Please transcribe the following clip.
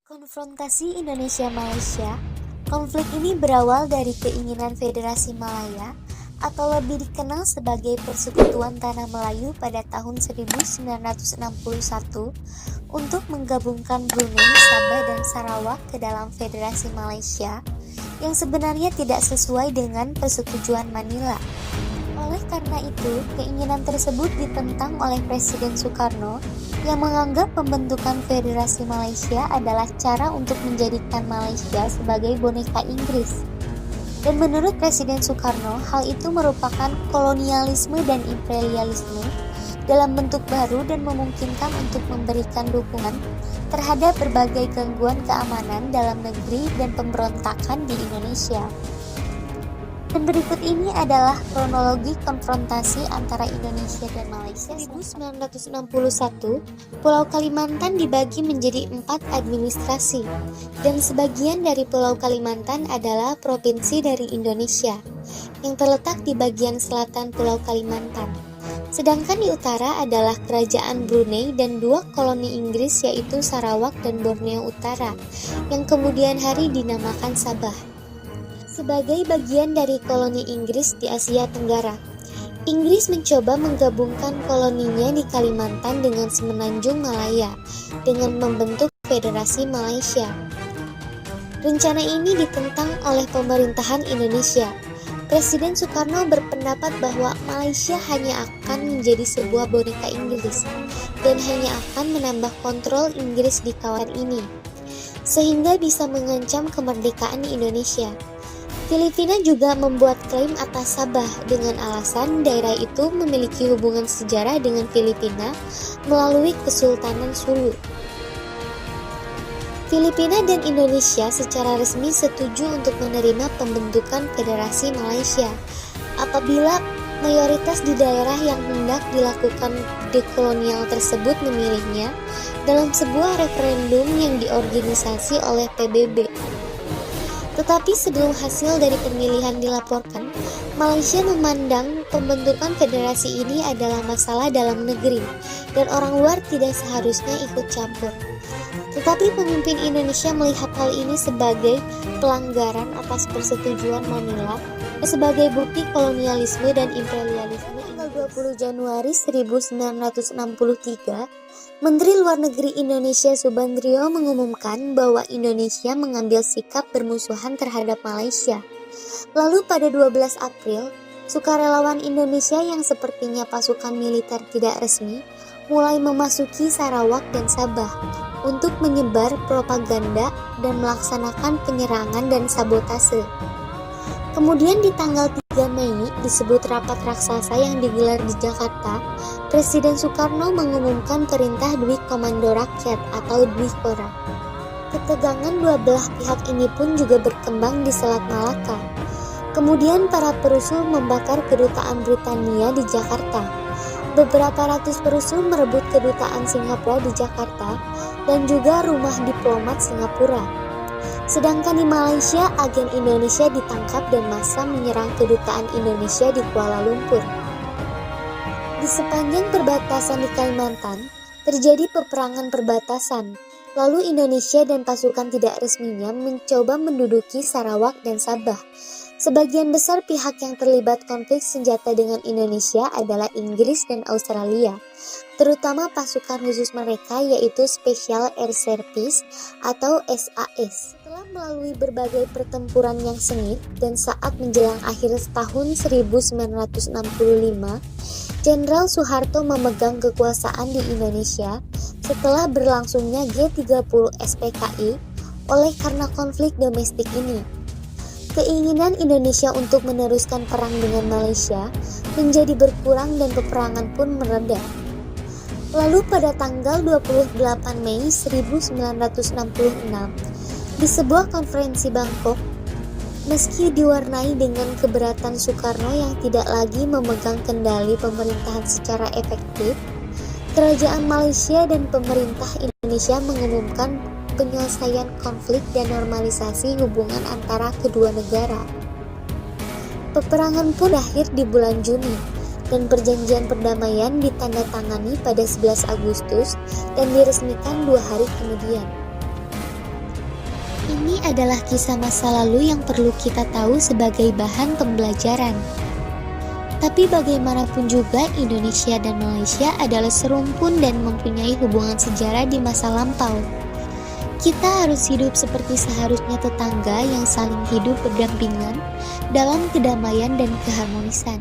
Konfrontasi Indonesia-Malaysia. Konflik ini berawal dari keinginan Federasi Malaya atau lebih dikenal sebagai Persekutuan Tanah Melayu pada tahun 1961 untuk menggabungkan Brunei, Sabah, dan Sarawak ke dalam Federasi Malaysia yang sebenarnya tidak sesuai dengan persetujuan Manila. Oleh karena itu, keinginan tersebut ditentang oleh Presiden Soekarno yang menganggap pembentukan Federasi Malaysia adalah cara untuk menjadikan Malaysia sebagai boneka Inggris. Dan menurut Presiden Soekarno, hal itu merupakan kolonialisme dan imperialisme dalam bentuk baru dan memungkinkan untuk memberikan dukungan terhadap berbagai gangguan keamanan dalam negeri dan pemberontakan di Indonesia. Dan berikut ini adalah kronologi konfrontasi antara Indonesia dan Malaysia. 1961, Pulau Kalimantan dibagi menjadi 4 administrasi, dan sebagian dari Pulau Kalimantan adalah provinsi dari Indonesia, yang terletak di bagian selatan Pulau Kalimantan. Sedangkan di utara adalah Kerajaan Brunei dan 2 koloni Inggris yaitu Sarawak dan Borneo Utara, yang kemudian hari dinamakan Sabah. Sebagai bagian dari koloni Inggris di Asia Tenggara, Inggris mencoba menggabungkan koloninya di Kalimantan dengan Semenanjung Malaya dengan membentuk Federasi Malaysia. Rencana ini ditentang oleh pemerintahan Indonesia. Presiden Soekarno berpendapat bahwa Malaysia hanya akan menjadi sebuah boneka Inggris dan hanya akan menambah kontrol Inggris di kawasan ini, sehingga bisa mengancam kemerdekaan Indonesia. Filipina juga membuat klaim atas Sabah dengan alasan daerah itu memiliki hubungan sejarah dengan Filipina melalui Kesultanan Sulu. Filipina dan Indonesia secara resmi setuju untuk menerima pembentukan Federasi Malaysia apabila mayoritas di daerah yang hendak dilakukan dekolonial tersebut memilihnya dalam sebuah referendum yang diorganisasi oleh PBB. Tetapi sebelum hasil dari pemilihan dilaporkan, Malaysia memandang pembentukan federasi ini adalah masalah dalam negeri dan orang luar tidak seharusnya ikut campur. Tetapi pemimpin Indonesia melihat hal ini sebagai pelanggaran atas persetujuan Manila sebagai bukti kolonialisme dan imperialisme. Tanggal 20 Januari 1963, Menteri Luar Negeri Indonesia Subandrio mengumumkan bahwa Indonesia mengambil sikap bermusuhan terhadap Malaysia. Lalu pada 12 April, sukarelawan Indonesia yang sepertinya pasukan militer tidak resmi mulai memasuki Sarawak dan Sabah untuk menyebar propaganda dan melaksanakan penyerangan dan sabotase. Kemudian di tanggal 3 Mei disebut rapat raksasa yang digelar di Jakarta, Presiden Soekarno mengumumkan perintah Dwi Komando Rakyat atau Dwikora. Ketegangan dua belah pihak ini pun juga berkembang di Selat Malaka. Kemudian para perusuh membakar kedutaan Britania di Jakarta. Beberapa ratus perusuh merebut kedutaan Singapura di Jakarta dan juga rumah diplomat Singapura. Sedangkan di Malaysia, agen Indonesia ditangkap dan massa menyerang kedutaan Indonesia di Kuala Lumpur. Di sepanjang perbatasan di Kalimantan, terjadi peperangan perbatasan. Lalu Indonesia dan pasukan tidak resminya mencoba menduduki Sarawak dan Sabah. Sebagian besar pihak yang terlibat konflik senjata dengan Indonesia adalah Inggris dan Australia, terutama pasukan khusus mereka yaitu Special Air Service atau SAS. Setelah melalui berbagai pertempuran yang sengit dan saat menjelang akhir tahun 1965, Jenderal Soeharto memegang kekuasaan di Indonesia setelah berlangsungnya G30 SPKI oleh karena konflik domestik ini. Keinginan Indonesia untuk meneruskan perang dengan Malaysia menjadi berkurang dan peperangan pun mereda. Lalu pada tanggal 28 Mei 1966, di sebuah konferensi Bangkok, meski diwarnai dengan keberatan Soekarno yang tidak lagi memegang kendali pemerintahan secara efektif, Kerajaan Malaysia dan pemerintah Indonesia mengumumkan penyelesaian konflik dan normalisasi hubungan antara kedua negara. Peperangan pun berakhir di bulan Juni, dan perjanjian perdamaian ditandatangani pada 11 Agustus dan diresmikan 2 hari kemudian. Ini adalah kisah masa lalu yang perlu kita tahu sebagai bahan pembelajaran. Tapi bagaimanapun juga, Indonesia dan Malaysia adalah serumpun dan mempunyai hubungan sejarah di masa lampau. Kita harus hidup seperti seharusnya tetangga yang saling hidup berdampingan dalam kedamaian dan keharmonisan.